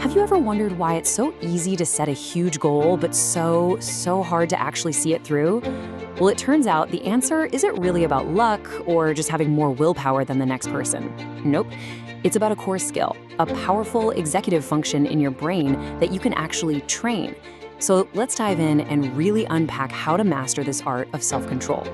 Have you ever wondered why it's so easy to set a huge goal, but so hard to actually see it through? Well, it turns out the answer isn't really about luck or just having more willpower than the next person. Nope. It's about a core skill, a powerful executive function in your brain that you can actually train. So let's dive in and really unpack how to master this art of self-control.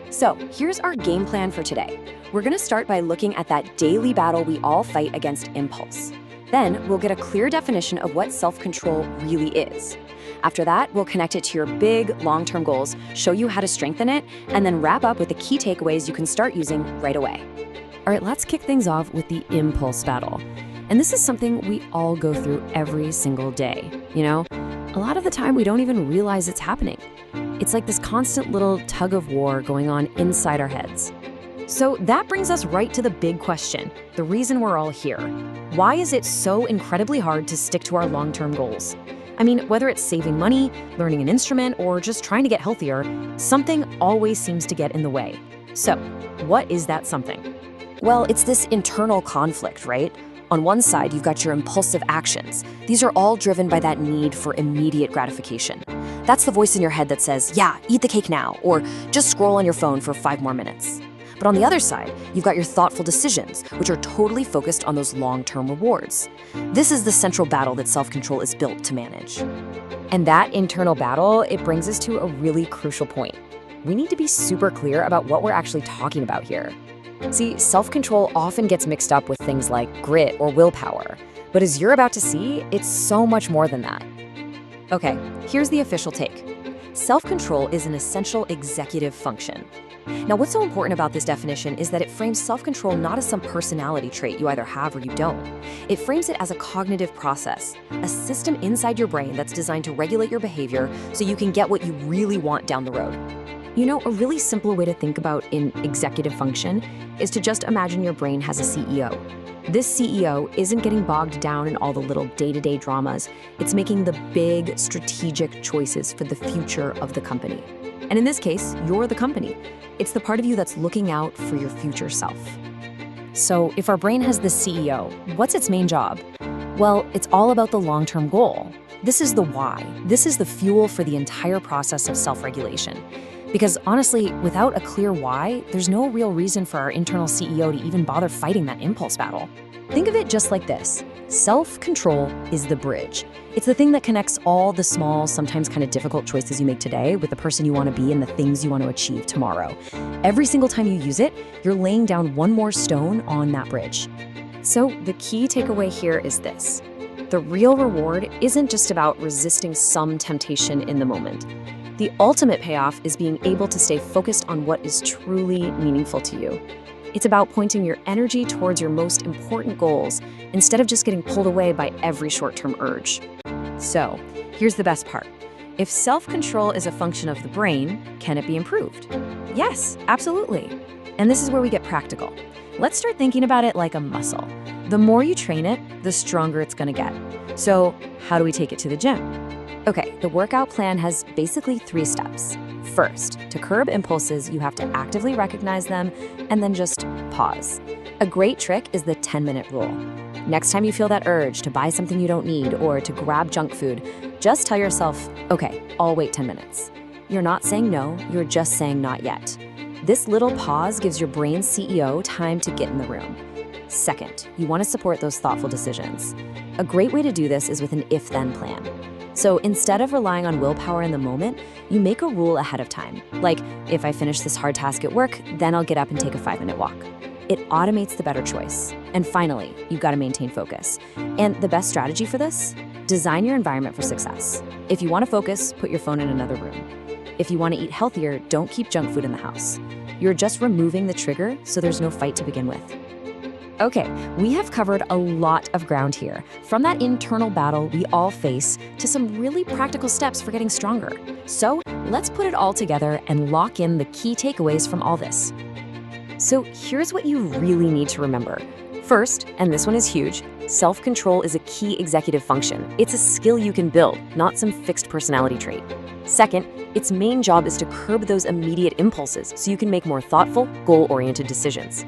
So here's our game plan for today. We're gonna start by looking at that daily battle we all fight against impulse. Then we'll get a clear definition of what self-control really is. After that, we'll connect it to your big, long-term goals, show you how to strengthen it, and then wrap up with the key takeaways you can start using right away. All right, let's kick things off with the impulse battle. And this is something we all go through every single day. A lot of the time we don't even realize it's happening. It's like this constant little tug of war going on inside our heads. So that brings us right to the big question, the reason we're all here. Why is it so incredibly hard to stick to our long-term goals? I mean, whether it's saving money, learning an instrument, or just trying to get healthier, something always seems to get in the way. So, what is that something? Well, it's this internal conflict, right? On one side, you've got your impulsive actions. These are all driven by that need for immediate gratification. That's the voice in your head that says, yeah, eat the cake now, or just scroll on your phone for 5 more minutes. But on the other side, you've got your thoughtful decisions, which are totally focused on those long-term rewards. This is the central battle that self-control is built to manage. And that internal battle, it brings us to a really crucial point. We need to be super clear about what we're actually talking about here. See, self-control often gets mixed up with things like grit or willpower. But as you're about to see, it's so much more than that. Okay, here's the official take. Self-control is an essential executive function. Now, what's so important about this definition is that it frames self-control not as some personality trait you either have or you don't. It frames it as a cognitive process, a system inside your brain that's designed to regulate your behavior so you can get what you really want down the road. A really simple way to think about in executive function is to just imagine your brain has a CEO. This CEO isn't getting bogged down in all the little day-to-day dramas. It's making the big strategic choices for the future of the company. And in this case, you're the company. It's the part of you that's looking out for your future self. So if our brain has the CEO, what's its main job? Well, it's all about the long-term goal. This is the why. This is the fuel for the entire process of self-regulation. Because honestly, without a clear why, there's no real reason for our internal CEO to even bother fighting that impulse battle. Think of it just like this. Self-control is the bridge. It's the thing that connects all the small, sometimes kind of difficult choices you make today with the person you want to be and the things you want to achieve tomorrow. Every single time you use it, you're laying down one more stone on that bridge. So the key takeaway here is this. The real reward isn't just about resisting some temptation in the moment. The ultimate payoff is being able to stay focused on what is truly meaningful to you. It's about pointing your energy towards your most important goals instead of just getting pulled away by every short-term urge. So, here's the best part. If self-control is a function of the brain, can it be improved? Yes, absolutely. And this is where we get practical. Let's start thinking about it like a muscle. The more you train it, the stronger it's gonna get. So, how do we take it to the gym? Okay, the workout plan has basically 3 steps. First, to curb impulses, you have to actively recognize them and then just pause. A great trick is the 10-minute rule. Next time you feel that urge to buy something you don't need or to grab junk food, just tell yourself, okay, I'll wait 10 minutes. You're not saying no, you're just saying not yet. This little pause gives your brain's CEO time to get in the room. Second, you want to support those thoughtful decisions. A great way to do this is with an if-then plan. So instead of relying on willpower in the moment, you make a rule ahead of time. Like, if I finish this hard task at work, then I'll get up and take a 5-minute walk. It automates the better choice. And finally, you've got to maintain focus. And the best strategy for this? Design your environment for success. If you want to focus, put your phone in another room. If you want to eat healthier, don't keep junk food in the house. You're just removing the trigger so there's no fight to begin with. Okay, we have covered a lot of ground here, from that internal battle we all face to some really practical steps for getting stronger. So let's put it all together and lock in the key takeaways from all this. So here's what you really need to remember. First, and this one is huge, self-control is a key executive function. It's a skill you can build, not some fixed personality trait. Second, its main job is to curb those immediate impulses so you can make more thoughtful, goal-oriented decisions.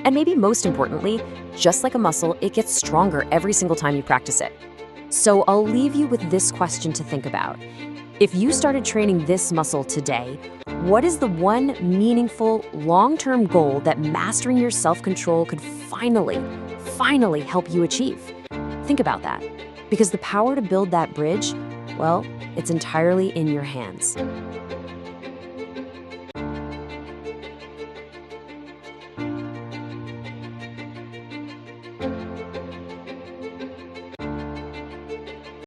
And maybe most importantly, just like a muscle, it gets stronger every single time you practice it. So I'll leave you with this question to think about. If you started training this muscle today, what is the one meaningful, long-term goal that mastering your self-control could finally help you achieve? Think about that. Because the power to build that bridge, well, it's entirely in your hands.